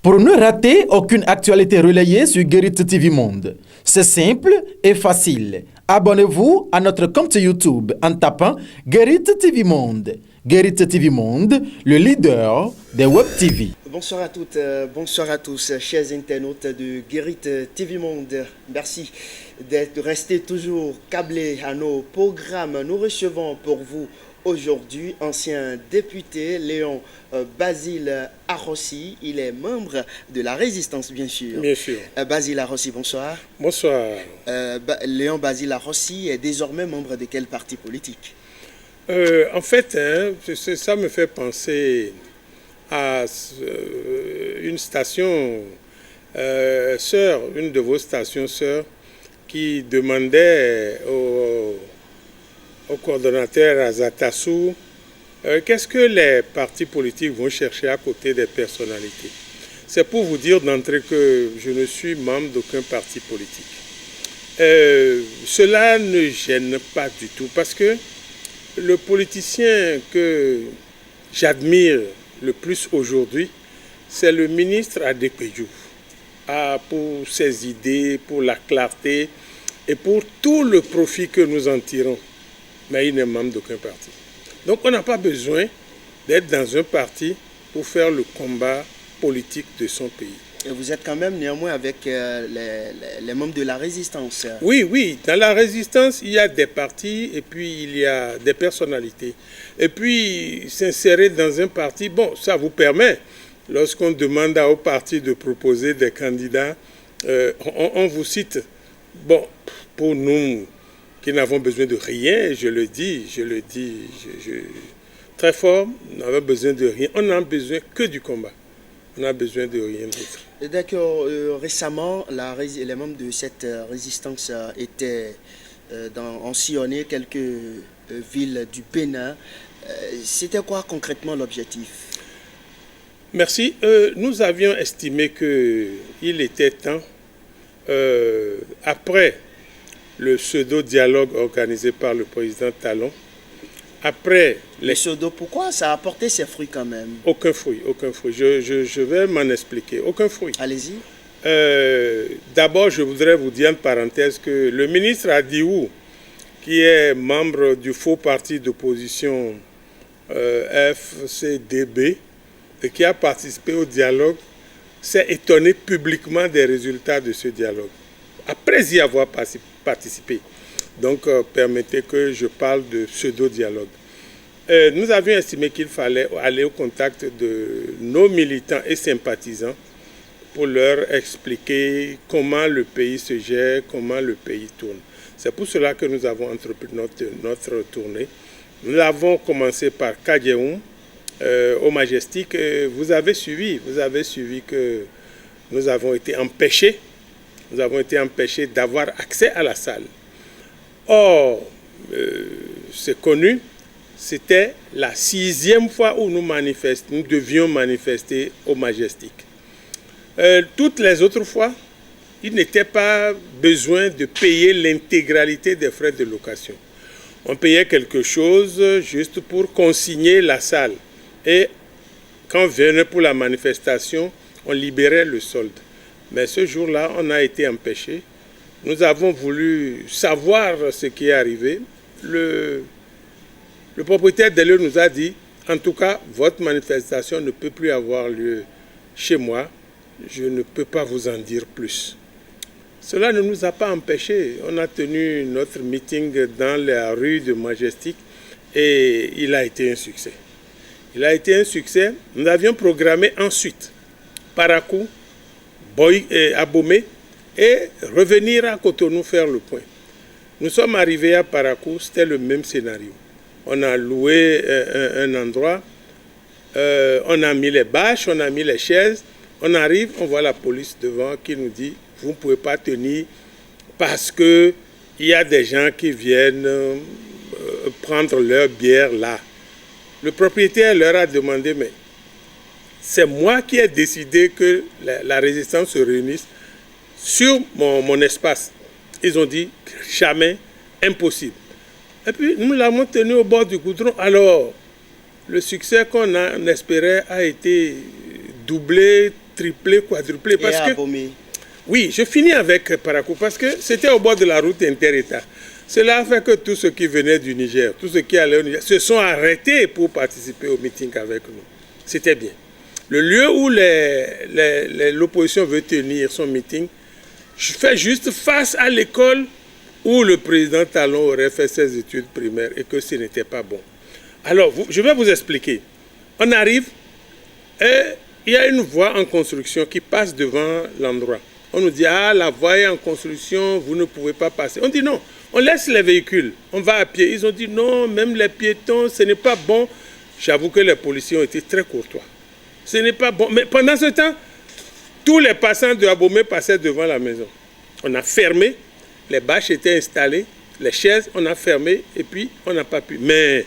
Pour ne rater aucune actualité relayée sur Guérit TV Monde, c'est simple et facile. Abonnez-vous à notre compte YouTube en tapant Guérit TV Monde. Guérit TV Monde, le leader des Web TV. Bonsoir à toutes, bonsoir à tous, chers internautes de Guérit TV Monde. Merci d'être restés toujours câblés à nos programmes. Nous recevons pour vous aujourd'hui ancien député Léon Basile Arrossi. Il est membre de la Résistance, bien sûr. Bien sûr. Basile Arrossi, bonsoir. Bonsoir. Léon Basile Arrossi est désormais membre de quel parti politique? En fait, ça me fait penser à une station sœur, une de vos stations sœurs, qui demandait au coordonnateur Azatassou qu'est-ce que les partis politiques vont chercher à côté des personnalités. C'est pour vous dire d'entrée que je ne suis membre d'aucun parti politique. Cela ne gêne pas du tout parce que le politicien que j'admire le plus aujourd'hui, c'est le ministre Adépédiou. Pour ses idées, pour la clarté et pour tout le profit que nous en tirons. Mais il n'est membre d'aucun parti. Donc on n'a pas besoin d'être dans un parti pour faire le combat politique de son pays. Et vous êtes quand même néanmoins avec les membres de la Résistance. Oui, dans la Résistance, il y a des partis et puis il y a des personnalités. Et puis s'insérer dans un parti, bon, ça vous permet, lorsqu'on demande au parti de proposer des candidats, on vous cite. Bon, pour nous qui n'avons besoin de rien, je le dis très fort, nous n'avons besoin de rien, on n'a besoin que du combat. On n'a besoin de rien d'autre. D'accord. Récemment, les membres de cette résistance ont sillonné quelques villes du Bénin. C'était quoi concrètement l'objectif? Merci. Nous avions estimé qu'il était temps, après le pseudo-dialogue organisé par le président Talon, après les pseudo, pourquoi ça a apporté ses fruits quand même? Aucun fruit. Je vais m'en expliquer. Aucun fruit. Allez-y. D'abord, je voudrais vous dire en parenthèse que le ministre Adiou, qui est membre du faux parti d'opposition FCDB, et qui a participé au dialogue, s'est étonné publiquement des résultats de ce dialogue, après y avoir participé. Donc, permettez que je parle de pseudo-dialogue. Nous avions estimé qu'il fallait aller au contact de nos militants et sympathisants pour leur expliquer comment le pays se gère, comment le pays tourne. C'est pour cela que nous avons entrepris notre tournée. Nous avons commencé par Kadjeoum, au Majestic. Vous avez suivi que nous avons été empêchés d'avoir accès à la salle. Or, c'est connu, c'était la 6e fois où nous devions manifester au Majestic. Toutes les autres fois, il n'était pas besoin de payer l'intégralité des frais de location. On payait quelque chose juste pour consigner la salle. Et quand on venait pour la manifestation, on libérait le solde. Mais ce jour-là, on a été empêchés. Nous avons voulu savoir ce qui est arrivé. Le propriétaire des lieux nous a dit, en tout cas, votre manifestation ne peut plus avoir lieu chez moi. Je ne peux pas vous en dire plus. Cela ne nous a pas empêchés. On a tenu notre meeting dans la rue de Majestic et il a été un succès. Nous avions programmé ensuite Parakou, Abomey, et revenir à Cotonou faire le point. Nous sommes arrivés à Parakou, c'était le même scénario. On a loué un endroit, on a mis les bâches, on a mis les chaises, on arrive, on voit la police devant qui nous dit « vous ne pouvez pas tenir parce qu'il y a des gens qui viennent prendre leur bière là ». Le propriétaire leur a demandé « mais c'est moi qui ai décidé que la résistance se réunisse sur mon espace. » Ils ont dit « jamais, impossible ». Et puis nous l'avons tenu au bord du goudron. Alors, le succès qu'on espérait a été doublé, triplé, quadruplé. Parce que, oui, je finis avec Parakou parce que c'était au bord de la route inter-État. Cela a fait que tous ceux qui venaient du Niger, tous ceux qui allaient au Niger, se sont arrêtés pour participer au meeting avec nous. C'était bien. Le lieu où l'opposition veut tenir son meeting, je fais juste face à l'école où le président Talon aurait fait ses études primaires et que ce n'était pas bon. Alors, je vais vous expliquer. On arrive et il y a une voie en construction qui passe devant l'endroit. On nous dit, ah, la voie est en construction, vous ne pouvez pas passer. On dit non, on laisse les véhicules, on va à pied. Ils ont dit non, même les piétons, ce n'est pas bon. J'avoue que les policiers ont été très courtois. Ce n'est pas bon. Mais pendant ce temps, tous les passants de Abomey passaient devant la maison. On a fermé, les bâches étaient installées, les chaises, on a fermé et puis on n'a pas pu. Mais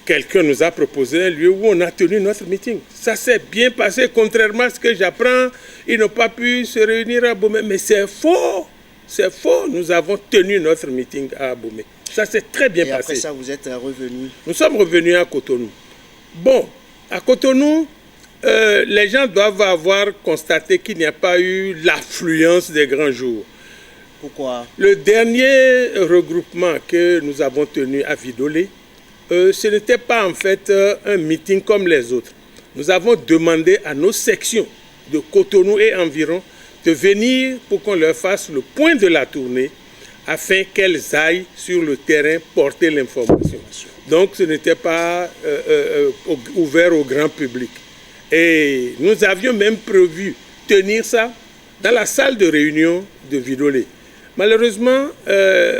quelqu'un nous a proposé un lieu où on a tenu notre meeting. Ça s'est bien passé, contrairement à ce que j'apprends. Ils n'ont pas pu se réunir à Abomey. Mais c'est faux. C'est faux. Nous avons tenu notre meeting à Abomey. Ça s'est très bien passé. Et après ça, vous êtes revenus? Nous sommes revenus à Cotonou. Bon, à Cotonou, les gens doivent avoir constaté qu'il n'y a pas eu l'affluence des grands jours. Pourquoi? Le dernier regroupement que nous avons tenu à Vidolé, ce n'était pas en fait un meeting comme les autres. Nous avons demandé à nos sections de Cotonou et environ de venir pour qu'on leur fasse le point de la tournée afin qu'elles aillent sur le terrain porter l'information. Donc ce n'était pas ouvert au grand public. Et nous avions même prévu tenir ça dans la salle de réunion de Vidolé. Malheureusement,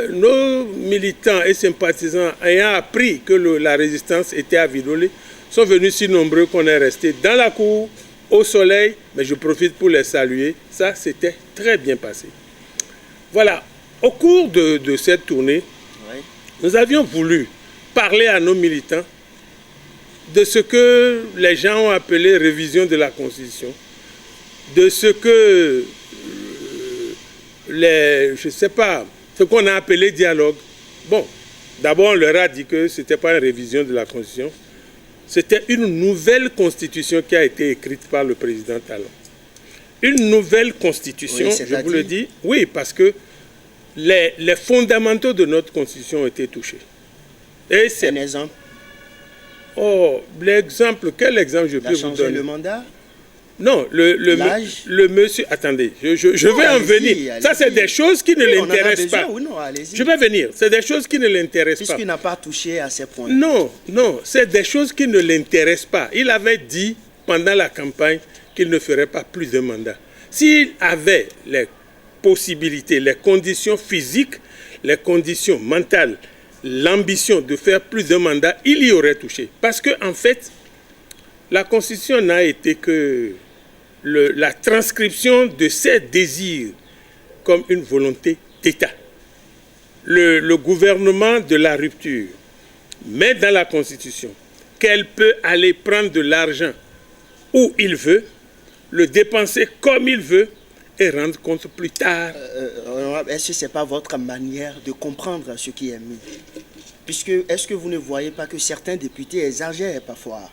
nos militants et sympathisants ayant appris que la résistance était à Vidolé sont venus si nombreux qu'on est resté dans la cour, au soleil, mais je profite pour les saluer. Ça, c'était très bien passé. Voilà, au cours de cette tournée, nous avions voulu parler à nos militants de ce que les gens ont appelé révision de la Constitution, de ce que je ne sais pas, ce qu'on a appelé dialogue. Bon, d'abord on leur a dit que ce n'était pas une révision de la Constitution, c'était une nouvelle Constitution qui a été écrite par le président Talon. Une nouvelle Constitution, oui, je vous le dis, oui, parce que les fondamentaux de notre Constitution ont été touchés. Et un exemple? Oh, l'exemple, quel exemple je peux vous donner? Le mandat? Non, le monsieur... Attendez, je vais en venir. Ça, c'est des choses qui ne l'intéressent pas. Oui, non, je vais venir. C'est des choses qui ne l'intéressent pas. Puisqu'il n'a pas touché à ces points. Non, c'est des choses qui ne l'intéressent pas. Il avait dit pendant la campagne qu'il ne ferait pas plus de mandats. S'il avait les possibilités, les conditions physiques, les conditions mentales, l'ambition de faire plus de mandats, il y aurait touché. Parce que, en fait, la Constitution n'a été que la transcription de ses désirs comme une volonté d'État. Le gouvernement de la rupture met dans la Constitution qu'elle peut aller prendre de l'argent où il veut, le dépenser comme il veut et rendre compte plus tard. Est-ce que ce n'est pas votre manière de comprendre ce qui est mis? Puisque, est-ce que vous ne voyez pas que certains députés exagèrent parfois?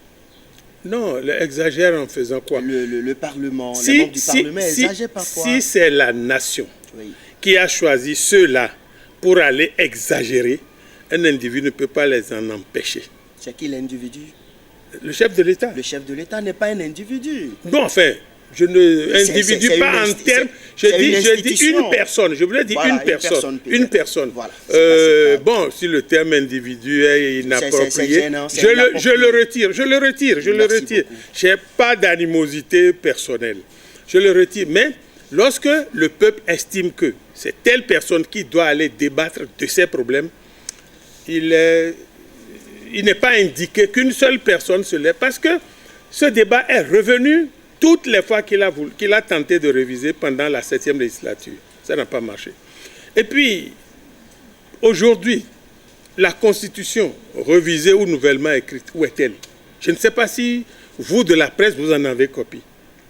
Non, ils exagèrent en faisant quoi? Le Parlement, les membres du Parlement exagèrent parfois. Si c'est la nation qui a choisi ceux-là pour aller exagérer, un individu ne peut pas les en empêcher. C'est qui l'individu? Le chef de l'État. Le chef de l'État n'est pas un individu. Non, enfin, je ne individue pas en termes. Je dis une personne. Je voulais dire une personne. Une personne. Voilà, bon, si le terme individu est inapproprié, je le retire. Je le retire. Je n'ai pas d'animosité personnelle. Je le retire. Mais lorsque le peuple estime que c'est telle personne qui doit aller débattre de ses problèmes, il n'est pas indiqué qu'une seule personne se lève, parce que ce débat est revenu toutes les fois qu'il a tenté de réviser pendant la 7e législature. Ça n'a pas marché. Et puis, aujourd'hui, la Constitution révisée ou nouvellement écrite, où est-elle? Je ne sais pas si vous, de la presse, vous en avez copie.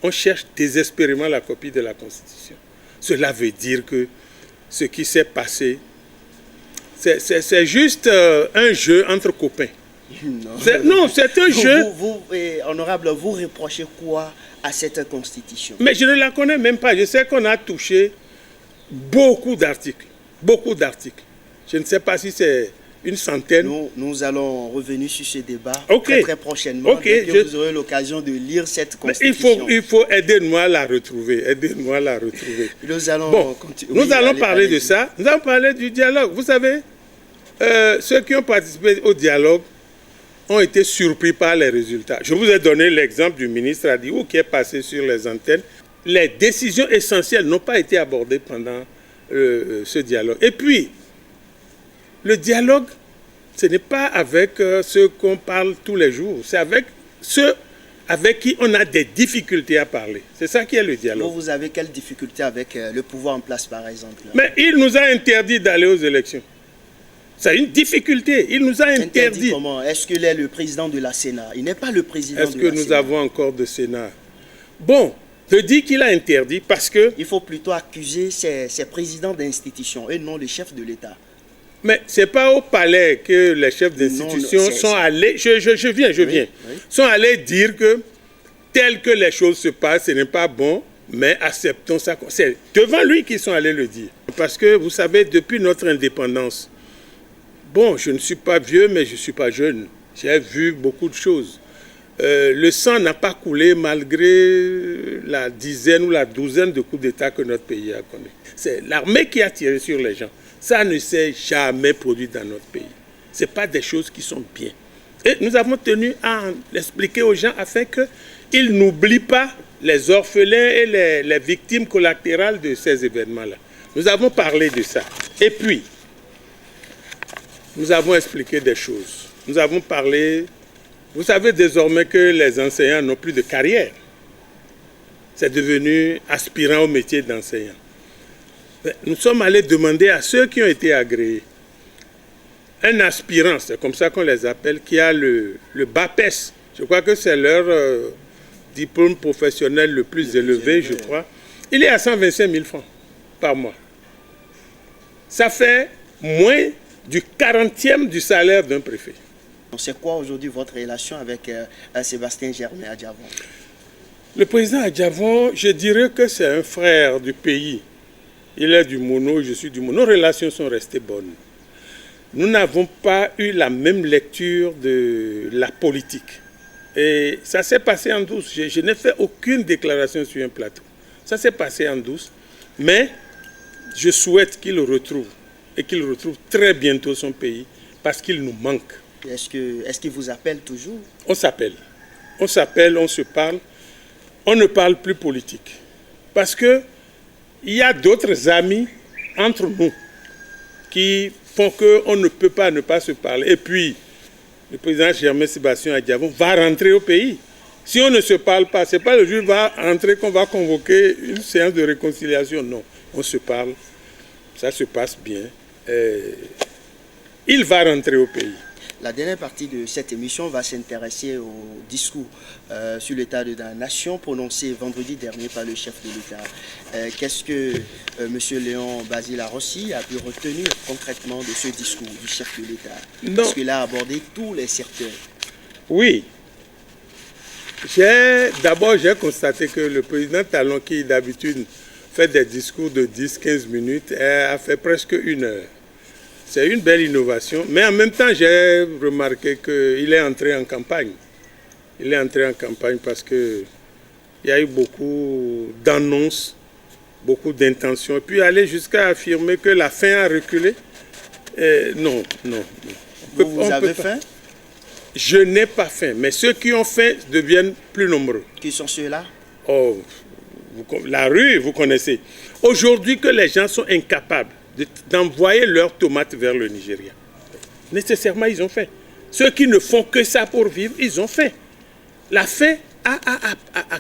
On cherche désespérément la copie de la Constitution. Cela veut dire que ce qui s'est passé, c'est juste un jeu entre copains. Non, c'est un jeu. Honorable, vous reprochez quoi à cette constitution? Mais je ne la connais même pas. Je sais qu'on a touché beaucoup d'articles. Beaucoup d'articles. Je ne sais pas si c'est une centaine. Nous allons revenir sur ce débat très prochainement. Okay, vous aurez l'occasion de lire cette constitution. Il faut aider-moi à la retrouver. Aidez-moi à la retrouver. Nous allons nous allons parler de ça. Nous allons parler du dialogue. Vous savez, ceux qui ont participé au dialogue ont été surpris par les résultats. Je vous ai donné l'exemple du ministre Adibou qui est passé sur les antennes. Les décisions essentielles n'ont pas été abordées pendant ce dialogue. Et puis, le dialogue, ce n'est pas avec ceux qu'on parle tous les jours, c'est avec ceux avec qui on a des difficultés à parler. C'est ça qui est le dialogue. Vous avez quelles difficultés avec le pouvoir en place, par exemple? Mais il nous a interdit d'aller aux élections. C'est une difficulté. Il nous a interdit. Comment? Est-ce qu'il est le président de la Sénat? Il n'est pas le président de la Sénat. Est-ce que nous avons encore de Sénat? Bon, je dis qu'il a interdit parce que... Il faut plutôt accuser ces présidents d'institutions et non les chefs de l'État. Mais ce n'est pas au palais que les chefs d'institutions sont allés... Je viens. Sont allés dire que tel que les choses se passent, ce n'est pas bon, mais acceptons ça. C'est devant lui qu'ils sont allés le dire. Parce que, vous savez, depuis notre indépendance, bon, je ne suis pas vieux, mais je ne suis pas jeune. J'ai vu beaucoup de choses. Le sang n'a pas coulé malgré la dizaine ou la douzaine de coups d'État que notre pays a connus. C'est l'armée qui a tiré sur les gens. Ça ne s'est jamais produit dans notre pays. Ce n'est pas des choses qui sont bien. Et nous avons tenu à l'expliquer aux gens afin qu'ils n'oublient pas les orphelins et les victimes collatérales de ces événements-là. Nous avons parlé de ça. Et puis, nous avons expliqué des choses. Nous avons parlé... Vous savez désormais que les enseignants n'ont plus de carrière. C'est devenu aspirant au métier d'enseignant. Nous sommes allés demander à ceux qui ont été agréés, un aspirant, c'est comme ça qu'on les appelle, qui a le BAPES. Je crois que c'est leur diplôme professionnel le plus élevé, je crois. Il est à 125 000 francs par mois. Ça fait moins du 40e du salaire d'un préfet. C'est quoi aujourd'hui votre relation avec Sébastien Germain Adjavon? Le président Adjavon, je dirais que c'est un frère du pays. Il est du Mono, je suis du Mono. Nos relations sont restées bonnes. Nous n'avons pas eu la même lecture de la politique. Et ça s'est passé en douce. Je n'ai fait aucune déclaration sur un plateau. Ça s'est passé en douce. Mais je souhaite qu'il retrouve, et qu'il retrouve très bientôt son pays, parce qu'il nous manque. Est-ce qu'il vous appelle toujours? On s'appelle. On s'appelle, on se parle. On ne parle plus politique. Parce que il y a d'autres amis entre nous qui font qu'on ne peut pas ne pas se parler. Et puis, le président Germain Sébastien Adjavon va rentrer au pays. Si on ne se parle pas, ce n'est pas le jour où il va entrer qu'on va convoquer une séance de réconciliation. Non, on se parle, ça se passe bien. Il va rentrer au pays. La dernière partie de cette émission va s'intéresser au discours sur l'état de la nation prononcé vendredi dernier par le chef de l'État. Qu'est-ce que M. Léon Basile-Arrossi a pu retenir concrètement de ce discours du chef de l'État? Parce qu'il a abordé tous les secteurs. Oui. D'abord, j'ai constaté que le président Talon, qui d'habitude fait des discours de 10-15 minutes, a fait presque 1 heure. C'est une belle innovation, mais en même temps, j'ai remarqué qu'il est entré en campagne. Il est entré en campagne parce qu'il y a eu beaucoup d'annonces, beaucoup d'intentions. Et puis aller jusqu'à affirmer que la faim a reculé, non. Vous avez faim? Je n'ai pas faim, mais ceux qui ont faim deviennent plus nombreux. Qui sont ceux-là? Oh, la rue, vous connaissez. Aujourd'hui que les gens sont incapables d'envoyer leurs tomates vers le Nigeria. Nécessairement, ils ont faim. Ceux qui ne font que ça pour vivre, ils ont faim. La faim a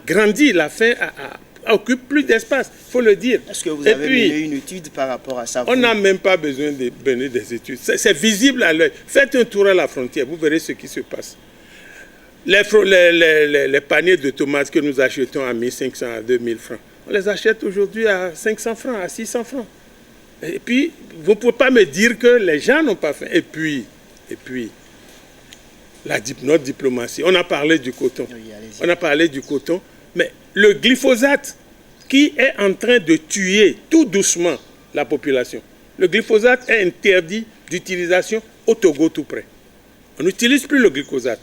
grandi, la faim occupe plus d'espace, il faut le dire. Est-ce que vous avez mené une étude par rapport à ça? On n'a même pas besoin de mener des études. C'est visible à l'œil. Faites un tour à la frontière, vous verrez ce qui se passe. Les paniers de tomates que nous achetons à 1 500 à 2 000 francs, on les achète aujourd'hui à 500 francs, à 600 francs. Et puis, vous ne pouvez pas me dire que les gens n'ont pas faim. Et puis, notre diplomatie. On a parlé du coton. Oui, On a parlé du coton. Mais le glyphosate qui est en train de tuer tout doucement la population. Le glyphosate est interdit d'utilisation au Togo tout près. On n'utilise plus le glyphosate.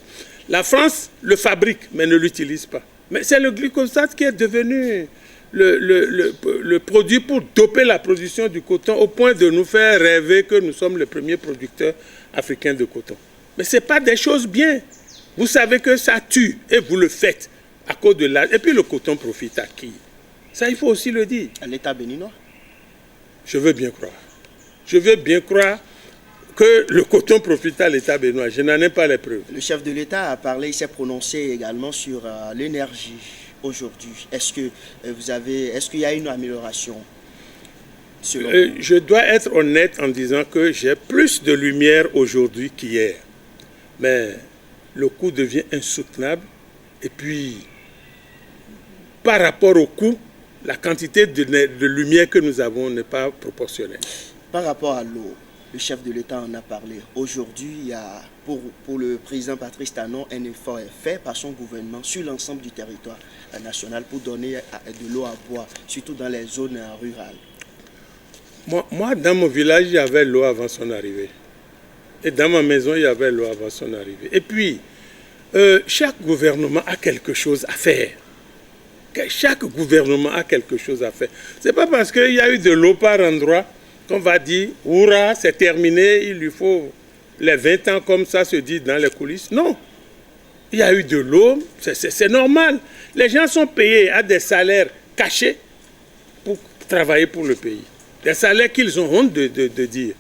La France le fabrique, mais ne l'utilise pas. Mais c'est le glyphosate qui est devenu le produit pour doper la production du coton au point de nous faire rêver que nous sommes les premiers producteurs africains de coton. Mais ce n'est pas des choses bien. Vous savez que ça tue et vous le faites à cause de l'âge. Et puis le coton profite à qui? Ça, il faut aussi le dire. À l'État béninois. Je veux bien croire. Je veux bien croire que le coton profite à l'État béninois. Je n'en ai pas les preuves. Le chef de l'État a parlé, il s'est prononcé également sur l'énergie aujourd'hui. Est-ce qu'il y a une amélioration selon vous? Je dois être honnête en disant que j'ai plus de lumière aujourd'hui qu'hier. Mais le coût devient insoutenable. Et puis, par rapport au coût, la quantité de lumière que nous avons n'est pas proportionnelle. Par rapport à l'eau, le chef de l'État en a parlé. Aujourd'hui, il y a, pour le président Patrice Talon, un effort est fait par son gouvernement sur l'ensemble du territoire national pour donner de l'eau à boire, surtout dans les zones rurales. Moi, dans mon village, il y avait l'eau avant son arrivée. Et dans ma maison, il y avait l'eau avant son arrivée. Et puis, chaque gouvernement a quelque chose à faire. Chaque gouvernement a quelque chose à faire. Ce n'est pas parce qu'il y a eu de l'eau par endroit qu'on va dire « Oura, c'est terminé, il lui faut les 20 ans comme ça se dit dans les coulisses ». Non, il y a eu de l'eau, c'est normal. Les gens sont payés à des salaires cachés pour travailler pour le pays. Des salaires qu'ils ont honte de dire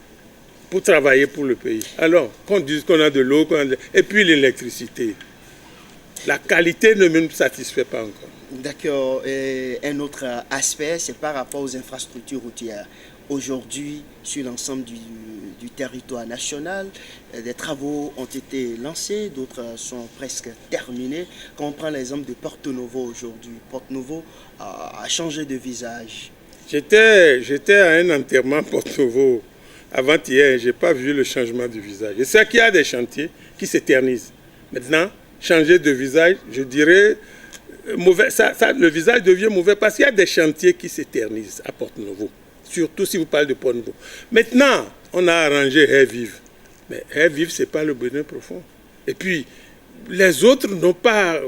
pour travailler pour le pays. Alors, qu'on dise qu'on a de l'eau, et puis l'électricité. La qualité ne me satisfait pas encore. D'accord. Un autre aspect, c'est par rapport aux infrastructures routières. Aujourd'hui, sur l'ensemble du territoire national, des travaux ont été lancés, d'autres sont presque terminés. Quand on prend l'exemple de Porto Novo aujourd'hui, Porto Novo a changé de visage. J'étais à un enterrement Porto Novo avant-hier, je n'ai pas vu le changement du visage. Je sais qu'il y a des chantiers qui s'éternisent. Maintenant, changer de visage, je dirais, mauvais, le visage devient mauvais parce qu'il y a des chantiers qui s'éternisent à Porto Novo. Surtout si vous parlez de Porto Novo. Maintenant, on a arrangé Air Vive. Mais Air Vive, ce n'est pas le Bénin profond. Et puis, les autres n'ont pas...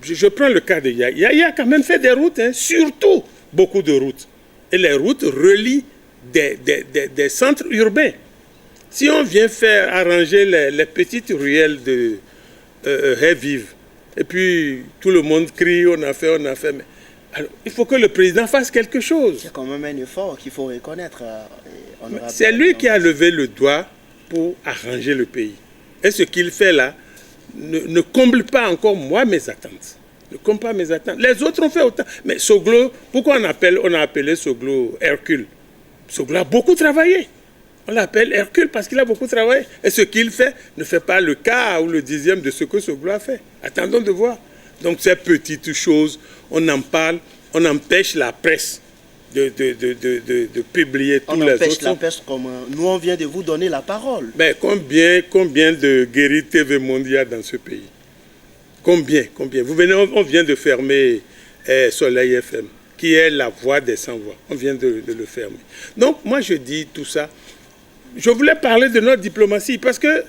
Je prends le cas de Yaya. Yaya a quand même fait des routes, hein, surtout beaucoup de routes. Et les routes relient des centres urbains. Si on vient faire arranger les petites ruelles de Air Vive, et puis tout le monde crie, on a fait, mais... Alors, il faut que le président fasse quelque chose. C'est quand même un effort qu'il faut reconnaître. C'est lui qui a levé le doigt pour arranger le pays. Et ce qu'il fait là ne comble pas encore moi mes attentes. Ne comble pas mes attentes. Les autres ont fait autant. Mais Soglo, pourquoi on a appelé Soglo Hercule? Soglo a beaucoup travaillé. On l'appelle Hercule parce qu'il a beaucoup travaillé. Et ce qu'il fait ne fait pas le quart ou le dixième de ce que Soglo a fait. Attendons de voir. Donc ces petites choses, on en parle, on empêche la presse de publier tous les autres. On empêche la presse comme nous, on vient de vous donner la parole. Mais combien de Guérit TV Monde il y a dans ce pays? Combien? Vous venez, on vient de fermer Soleil FM, qui est la voix des sans-voix. On vient de le fermer. Donc moi je dis tout ça. Je voulais parler de notre diplomatie parce que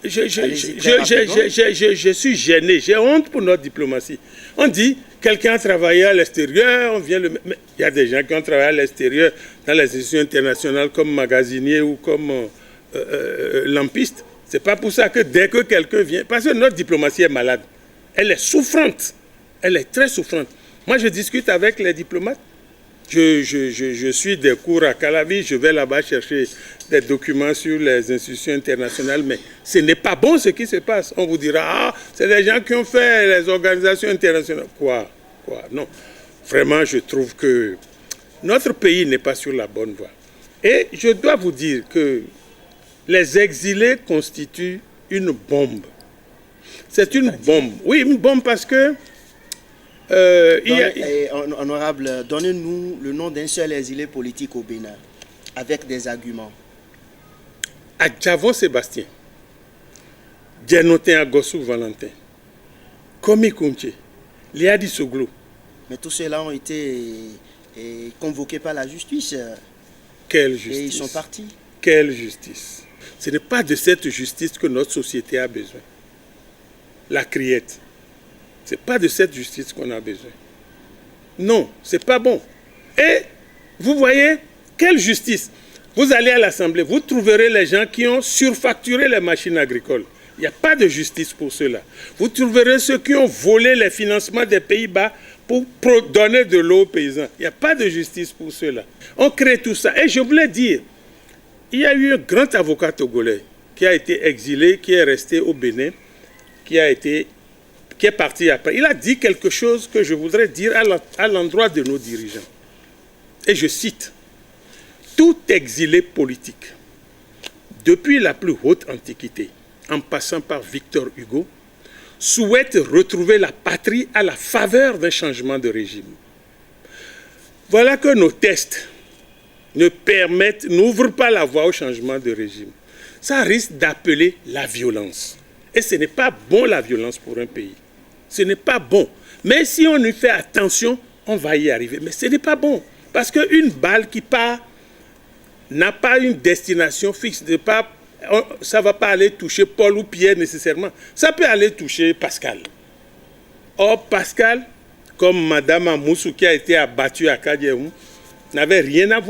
je suis gêné, j'ai honte pour notre diplomatie. On dit, quelqu'un a travaillé à l'extérieur, mais il y a des gens qui ont travaillé à l'extérieur dans les institutions internationales comme magasinier ou comme lampiste. Ce n'est pas pour ça que dès que quelqu'un vient, parce que notre diplomatie est malade, elle est souffrante, elle est très souffrante. Moi, je discute avec les diplomates. Je suis des cours à Calavi, je vais là-bas chercher des documents sur les institutions internationales, mais ce n'est pas bon ce qui se passe. On vous dira, ah, c'est des gens qui ont fait les organisations internationales. Quoi? Non. Vraiment, je trouve que notre pays n'est pas sur la bonne voie. Et je dois vous dire que les exilés constituent une bombe. C'est une bombe. Oui, une bombe parce que honorable, donnez-nous le nom d'un seul exilé politique au Bénin, avec des arguments. Adjavon Sébastien, Djenotin Agossou Valentin, Komi Kounche, Liadi Soglou. Mais tous ceux-là ont été convoqués par la justice. Quelle justice? Et ils sont partis. Quelle justice? Ce n'est pas de cette justice que notre société a besoin. La criette. Ce n'est pas de cette justice qu'on a besoin. Non, ce n'est pas bon. Et vous voyez, quelle justice? Vous allez à l'Assemblée, vous trouverez les gens qui ont surfacturé les machines agricoles. Il n'y a pas de justice pour cela. Vous trouverez ceux qui ont volé les financements des Pays-Bas pour donner de l'eau aux paysans. Il n'y a pas de justice pour cela. On crée tout ça. Et je voulais dire, il y a eu un grand avocat togolais qui a été exilé, qui est resté au Bénin, qui est parti après. Il a dit quelque chose que je voudrais dire à l'endroit de nos dirigeants. Et je cite, « Tout exilé politique, depuis la plus haute antiquité, en passant par Victor Hugo, souhaite retrouver la patrie à la faveur d'un changement de régime. Voilà que nos tests n'ouvrent pas la voie au changement de régime. Ça risque d'appeler la violence. Et ce n'est pas bon la violence pour un pays. Ce n'est pas bon. Mais si on y fait attention, on va y arriver. Mais ce n'est pas bon. Parce qu'une balle qui part n'a pas une destination fixe. Ça ne va pas aller toucher Paul ou Pierre nécessairement. Ça peut aller toucher Pascal. Or, Pascal, comme Madame Amoussou qui a été abattue à Kadiaoum, n'a rien à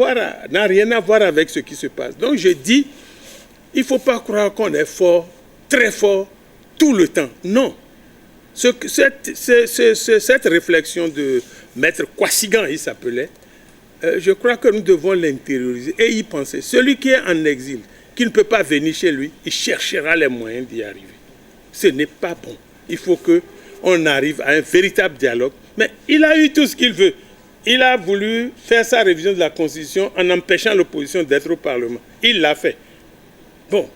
voir avec ce qui se passe. Donc je dis, il ne faut pas croire qu'on est fort, très fort, tout le temps. Non. Cette réflexion de Maître Kwasigan, il s'appelait, je crois que nous devons l'intérioriser et y penser. Celui qui est en exil, qui ne peut pas venir chez lui, il cherchera les moyens d'y arriver. Ce n'est pas bon. Il faut qu'on arrive à un véritable dialogue. Mais il a eu tout ce qu'il veut. Il a voulu faire sa révision de la Constitution en empêchant l'opposition d'être au Parlement. Il l'a fait. Bon,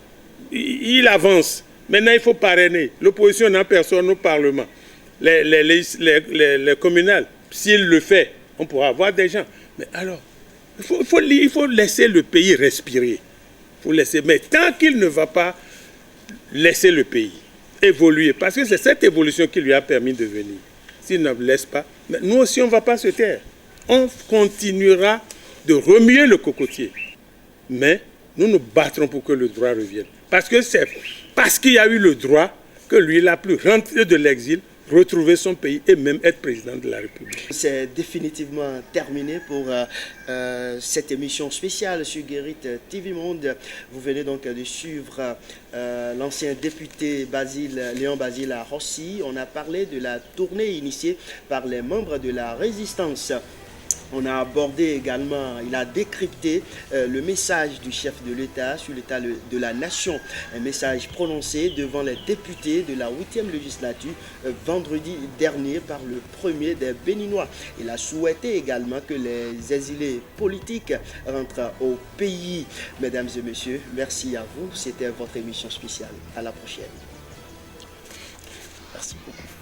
il avance. Maintenant, il faut parrainer. L'opposition n'a personne au Parlement. Les communales, s'il le fait, on pourra avoir des gens. Mais alors, il faut laisser le pays respirer. Faut laisser. Mais tant qu'il ne va pas laisser le pays évoluer, parce que c'est cette évolution qui lui a permis de venir. S'il ne laisse pas, mais nous aussi, on ne va pas se taire. On continuera de remuer le cocotier. Mais nous nous battrons pour que le droit revienne. Parce que c'est parce qu'il y a eu le droit que lui, il a pu rentrer de l'exil, retrouver son pays et même être président de la République. C'est définitivement terminé pour cette émission spéciale sur Guérit TV Monde. Vous venez donc de suivre l'ancien député Léon Basile Rossi. On a parlé de la tournée initiée par les membres de la résistance. On a abordé également, il a décrypté le message du chef de l'État sur l'état de la nation. Un message prononcé devant les députés de la 8e législature vendredi dernier par le premier des Béninois. Il a souhaité également que les exilés politiques rentrent au pays. Mesdames et messieurs, merci à vous. C'était votre émission spéciale. À la prochaine. Merci beaucoup.